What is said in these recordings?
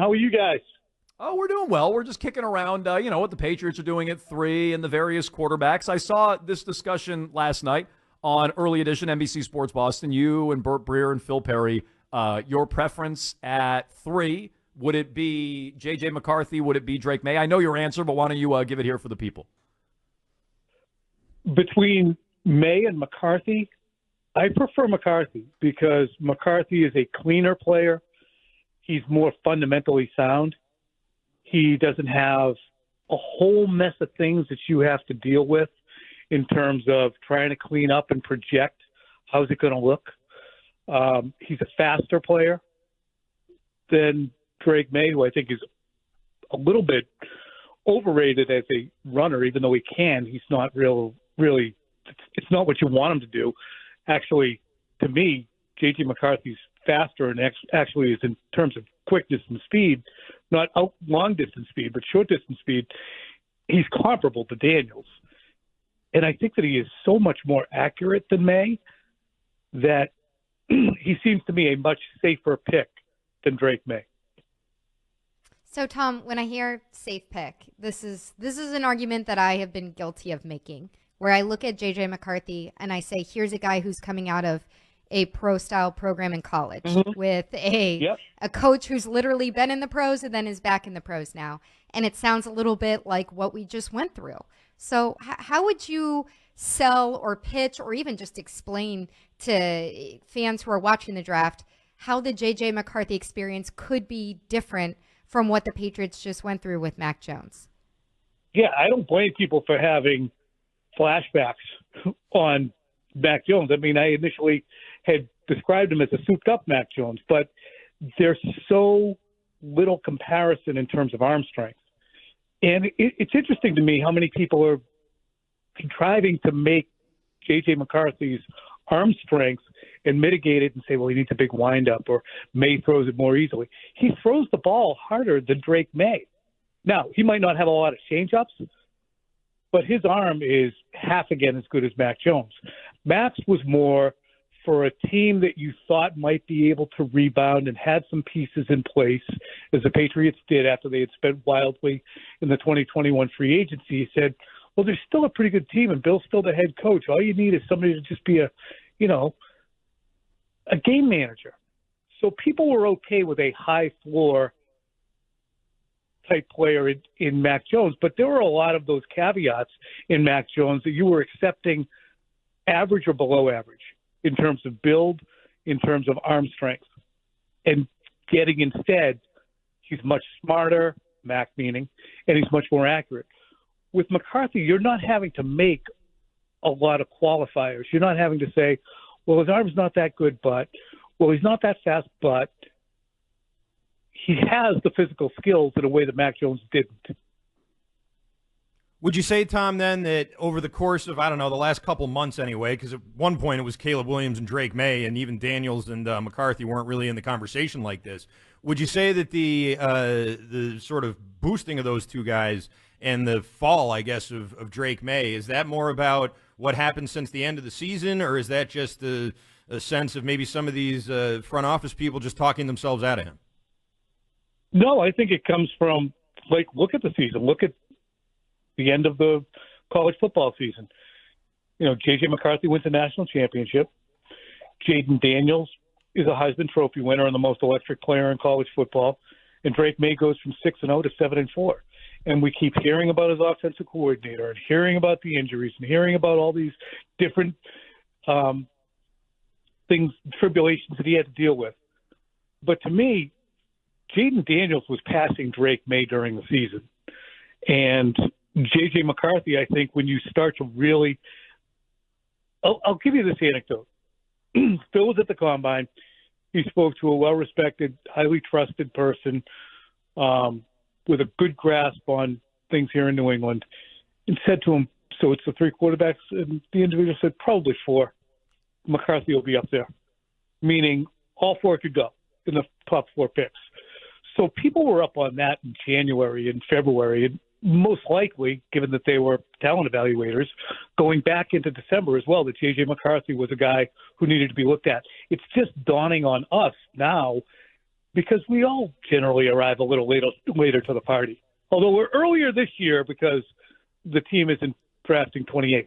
How are you guys? Oh, we're doing well. We're just kicking around, what the Patriots are doing at 3 and the various quarterbacks. I saw this discussion last night on Early Edition, NBC Sports Boston. You and Burt Breer and Phil Perry, your preference at 3. Would it be J.J. McCarthy? Would it be Drake Maye? I know your answer, but why don't you give it here for the people? Between May and McCarthy, I prefer McCarthy because McCarthy is a cleaner player. He's more fundamentally sound. He doesn't have a whole mess of things that you have to deal with in terms of trying to clean up and project how's it going to look. He's a faster player than Drake Maye, who I think is a little bit overrated as a runner, even though he can. He's not really, it's not what you want him to do. Actually, to me, J.J. McCarthy's faster and actually is in terms of quickness and speed, not long distance speed, but short distance speed. He's comparable to Daniels. And I think that he is so much more accurate than May that he seems to me a much safer pick than Drake Maye. So, Tom, when I hear safe pick, this is an argument that I have been guilty of making, where I look at J.J. McCarthy and I say, here's a guy who's coming out of a pro-style program in college with a coach who's literally been in the pros and then is back in the pros now. And it sounds a little bit like what we just went through. So how would you sell or pitch or even just explain to fans who are watching the draft how the J.J. McCarthy experience could be different from what the Patriots just went through with Mac Jones? Yeah, I don't blame people for having flashbacks on Mac Jones. I mean, I initially had described him as a souped-up Mac Jones, but there's so little comparison in terms of arm strength. And it's interesting to me how many people are contriving to make J.J. McCarthy's arm strength and mitigate it and say, well, he needs a big windup, or May throws it more easily. He throws the ball harder than Drake Maye. Now, he might not have a lot of change-ups, but his arm is half again as good as Mac Jones. Mac's was more for a team that you thought might be able to rebound and had some pieces in place, as the Patriots did after they had spent wildly in the 2021 free agency. He said, well, there's still a pretty good team, and Bill's still the head coach. All you need is somebody to just be a game manager. So people were okay with a high floor type player in Mac Jones, but there were a lot of those caveats in Mac Jones that you were accepting average or below average in terms of build, in terms of arm strength, and getting instead, he's much smarter, Mac meaning, and he's much more accurate. With McCarthy, you're not having to make a lot of qualifiers. You're not having to say, well, his arm's not that good, but, well, he's not that fast, but he has the physical skills in a way that Mac Jones didn't. Would you say, Tom, then, that over the course of, the last couple months anyway, because at one point it was Caleb Williams and Drake Maye, and even Daniels and McCarthy weren't really in the conversation like this. Would you say that the sort of boosting of those two guys and the fall, I guess, of Drake Maye, is that more about what happened since the end of the season, or is that just a sense of maybe some of these front office people just talking themselves out of him? No, I think it comes from, look at the season. Look at the end of the college football season. J.J. McCarthy wins the national championship. Jaden Daniels is a Heisman Trophy winner and the most electric player in college football. And Drake Maye goes from 6-0 to 7-4. And we keep hearing about his offensive coordinator and hearing about the injuries and hearing about all these different things, tribulations that he had to deal with. But to me, Jaden Daniels was passing Drake Maye during the season. And J.J. McCarthy, I think, when you start to really – I'll give you this anecdote. Phil was at the Combine. He spoke to a well-respected, highly trusted person with a good grasp on things here in New England and said to him, so it's the three quarterbacks? And the individual said, probably four. McCarthy will be up there, meaning all four could go in the top four picks. So people were up on that in January and February, and most likely, given that they were talent evaluators, going back into December as well, that J.J. McCarthy was a guy who needed to be looked at. It's just dawning on us now because we all generally arrive a little later to the party. Although we're earlier this year because the team isn't drafting 28th.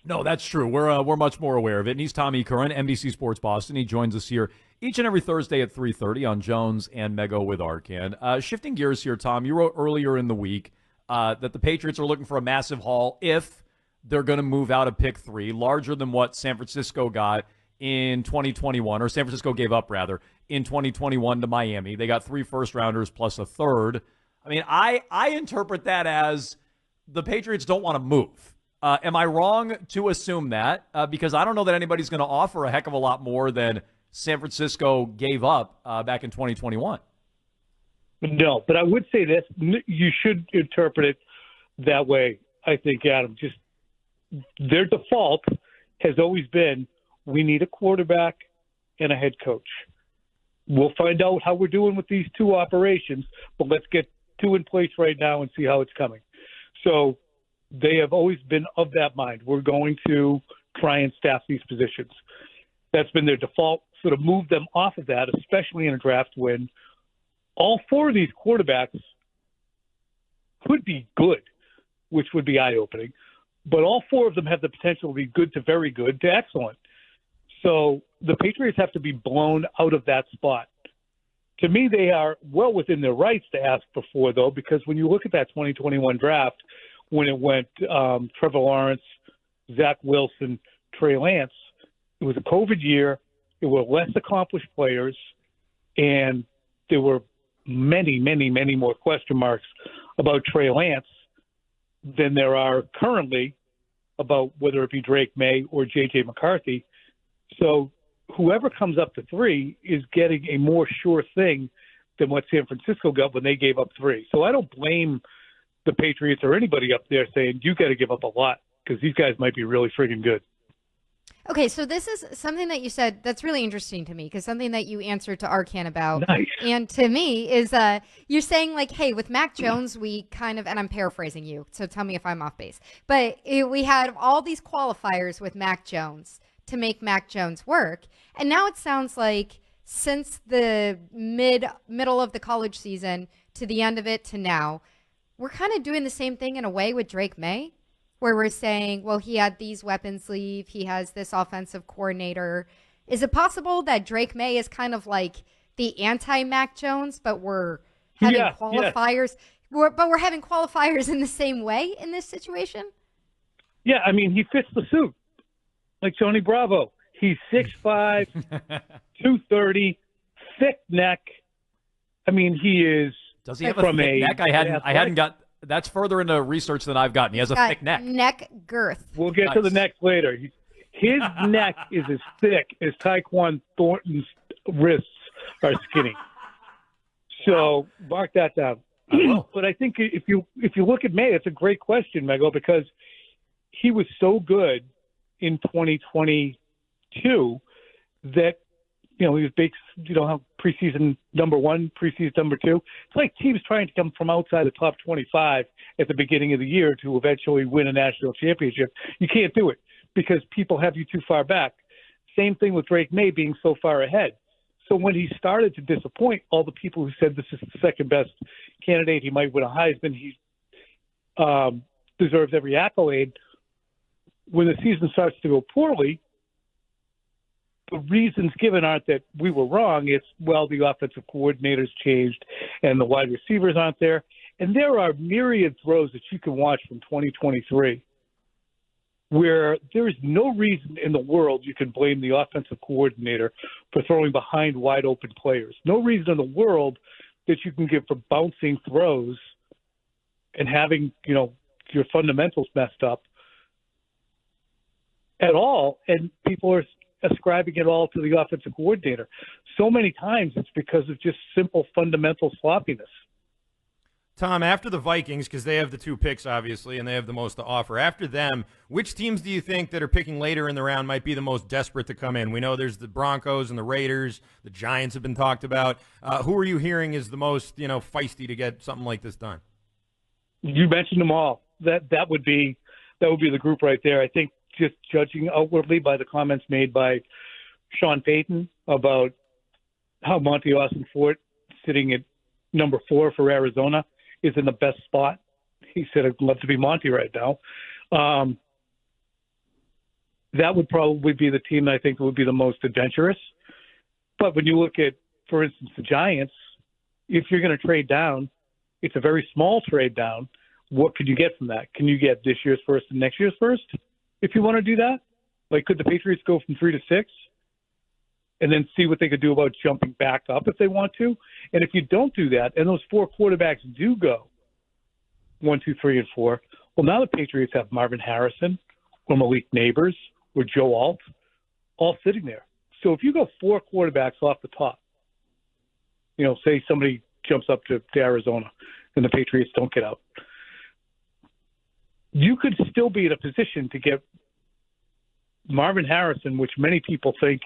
No, that's true. We're much more aware of it. And he's Tommy Curran, NBC Sports Boston. He joins us here each and every Thursday at 3:30 on Jones and Mego with Arcan. Shifting gears here, Tom, you wrote earlier in the week that the Patriots are looking for a massive haul if they're going to move out of pick 3, larger than what San Francisco got in 2021, or San Francisco gave up, rather, in 2021 to Miami. They got 3 first-rounders plus a third. I mean, I interpret that as the Patriots don't want to move. Am I wrong to assume that? Because I don't know that anybody's going to offer a heck of a lot more than San Francisco gave up back in 2021. No, but I would say this. You should interpret it that way, I think, Adam. Just their default has always been, we need a quarterback and a head coach. We'll find out how we're doing with these 2 operations, but let's get 2 in place right now and see how it's coming. So they have always been of that mind. We're going to try and staff these positions. That's been their default. So to move them off of that, especially in a draft when all 4 of these quarterbacks could be good, which would be eye-opening, but all 4 of them have the potential to be good to very good to excellent. So the Patriots have to be blown out of that spot. To me, they are well within their rights to ask for 4, though, because when you look at that 2021 draft, when it went Trevor Lawrence, Zach Wilson, Trey Lance, it was a COVID year. It were less accomplished players, and there were many, many, many more question marks about Trey Lance than there are currently about whether it be Drake Maye or J.J. McCarthy. So whoever comes up to 3 is getting a more sure thing than what San Francisco got when they gave up 3. So I don't blame the Patriots or anybody up there saying, you got to give up a lot because these guys might be really friggin' good. Okay, so this is something that you said that's really interesting to me because something that you answered to Arcan about. Nice. And to me is you're saying like, hey, with Mac Jones, we kind of, and I'm paraphrasing you, so tell me if I'm off base, but we had all these qualifiers with Mac Jones to make Mac Jones work. And now it sounds like since the middle of the college season to the end of it to now, we're kind of doing the same thing in a way with Drake Maye, where we're saying, well, he had these weapons leave. He has this offensive coordinator. Is it possible that Drake Maye is kind of like the anti-Mac Jones, but we're having qualifiers? Yeah. But we're having qualifiers in the same way in this situation? Yeah, I mean, he fits the suit. Like Tony Bravo. He's 6'5", 230, thick neck. I mean, he is. Does he have a thick neck? I hadn't got. That's further into research than I've gotten. He has a thick neck. Neck girth. We'll get to the neck later. His neck is as thick as Tyquan Thornton's wrists are skinny. So mark that down. But I think if you look at May, it's a great question, Mego, because he was so good in 2022 that he was big, preseason number 1, preseason number 2. It's like teams trying to come from outside the top 25 at the beginning of the year to eventually win a national championship. You can't do it because people have you too far back. Same thing with Drake Maye being so far ahead. So when he started to disappoint all the people who said this is the second best candidate, he might win a Heisman, he deserves every accolade. When the season starts to go poorly, the reasons given aren't that we were wrong. It's, well, the offensive coordinators changed and the wide receivers aren't there. And there are myriad throws that you can watch from 2023 where there is no reason in the world you can blame the offensive coordinator for throwing behind wide open players. No reason in the world that you can give for bouncing throws and having, your fundamentals messed up at all. And people are ascribing it all to the offensive coordinator. So many times it's because of just simple fundamental sloppiness. Tom, after the Vikings, because they have the 2 picks, obviously, and they have the most to offer, after them, which teams do you think that are picking later in the round might be the most desperate to come in? We know there's the Broncos and the Raiders. The Giants have been talked about. Who are you hearing is the most, feisty to get something like this done? You mentioned them all. That would be the group right there. I think just judging outwardly by the comments made by Sean Payton about how Monty Austin Fort, sitting at number 4 for Arizona, is in the best spot. He said, I'd love to be Monty right now. That would probably be the team that I think would be the most adventurous. But when you look at, for instance, the Giants, if you're going to trade down, it's a very small trade down. What could you get from that? Can you get this year's first and next year's first if you want to do that? Like, could the Patriots go from 3 to 6 and then see what they could do about jumping back up if they want to? And if you don't do that, and those 4 quarterbacks do go 1, 2, 3, and 4, well, now the Patriots have Marvin Harrison or Malik Neighbors or Joe Alt all sitting there. So if you go 4 quarterbacks off the top, say somebody jumps up to Arizona and the Patriots don't get out, you could still be in a position to get Marvin Harrison, which many people think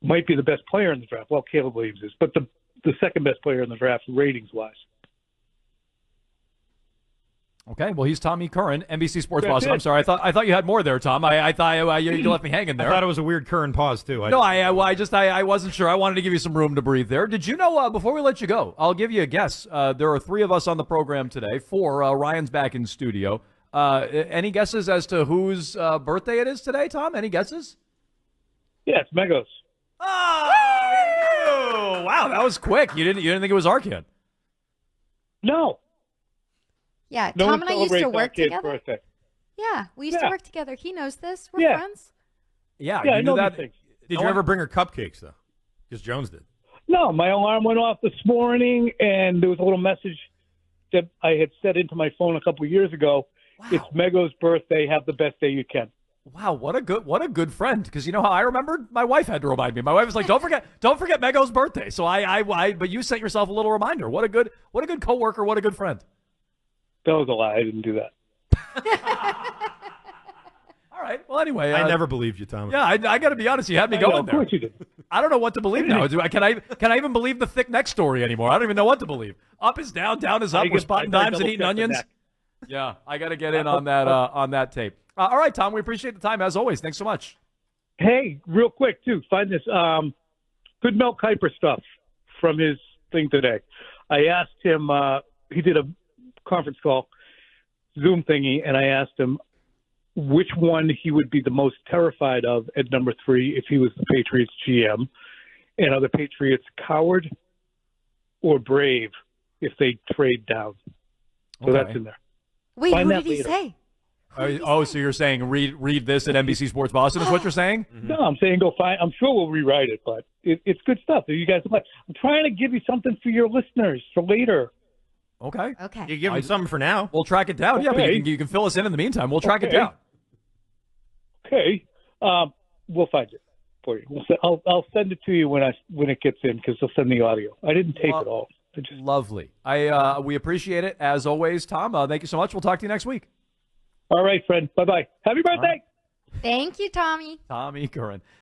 might be the best player in the draft. Well, Caleb Williams is, but the second best player in the draft ratings-wise. Okay, well, he's Tommy Curran, NBC Sports That's Boston. it. I'm sorry, I thought you had more there, Tom. I thought you left me hanging there. I thought it was a weird Curran pause too. I wasn't sure. I wanted to give you some room to breathe there. Did you know? Before we let you go, I'll give you a guess. There are 3 of us on the program today. 4. Ryan's back in studio. Any guesses as to whose birthday it is today, Tom? Any guesses? Yeah, it's Megos. Oh, wow, that was quick. You didn't think it was our kid? No. Yeah, No Tom one and I used to celebrates work our kid's together. birthday. Yeah, we used to work together. He knows this. We're Yeah. friends. Yeah, Yeah, I you know knew that. these things. Did you ever bring her cupcakes though? Because Jones did. No, my alarm went off this morning, and there was a little message that I had set into my phone a couple of years ago. Wow. It's Mego's birthday. Have the best day you can. Wow, what a good friend. Because you know how I remembered? My wife had to remind me. My wife was like, "Don't forget Mego's birthday." So but you sent yourself a little reminder. What a good coworker. What a good friend. That was a lie. I didn't do that. All right. Well, anyway, I never believed you, Tom. Yeah, I got to be honest. You had me I know, going of there. course you did. I don't know what to believe now. Can I even believe the thick neck story anymore? I don't even know what to believe. Up is down, down is up. We're spotting dimes and eating onions. Yeah, I got to get in on that tape. All right, Tom. We appreciate the time as always. Thanks so much. Hey, real quick too. Find this good Mel Kiper stuff from his thing today. I asked him. He did a conference call, Zoom thingy, and I asked him which one he would be the most terrified of at number 3 if he was the Patriots GM, and are the Patriots coward or brave if they trade down? So that's in there. Wait, Find who that did he later. say? So you're saying read this at NBC Sports Boston is what you're saying? No, I'm saying go find. I'm sure we'll rewrite it, but it's good stuff. You guys, I'm trying to give you something for your listeners for later. Okay. You give him something for now. We'll track it down. Yeah, but you can fill us in the meantime. We'll track it down. Okay. We'll find it for you. I'll send it to you when it gets in because they'll send the audio. I didn't tape it all. Lovely. We appreciate it as always, Tom. Thank you so much. We'll talk to you next week. All right, friend. Bye-bye. Happy birthday. Thank you, Tommy. Tommy Curran.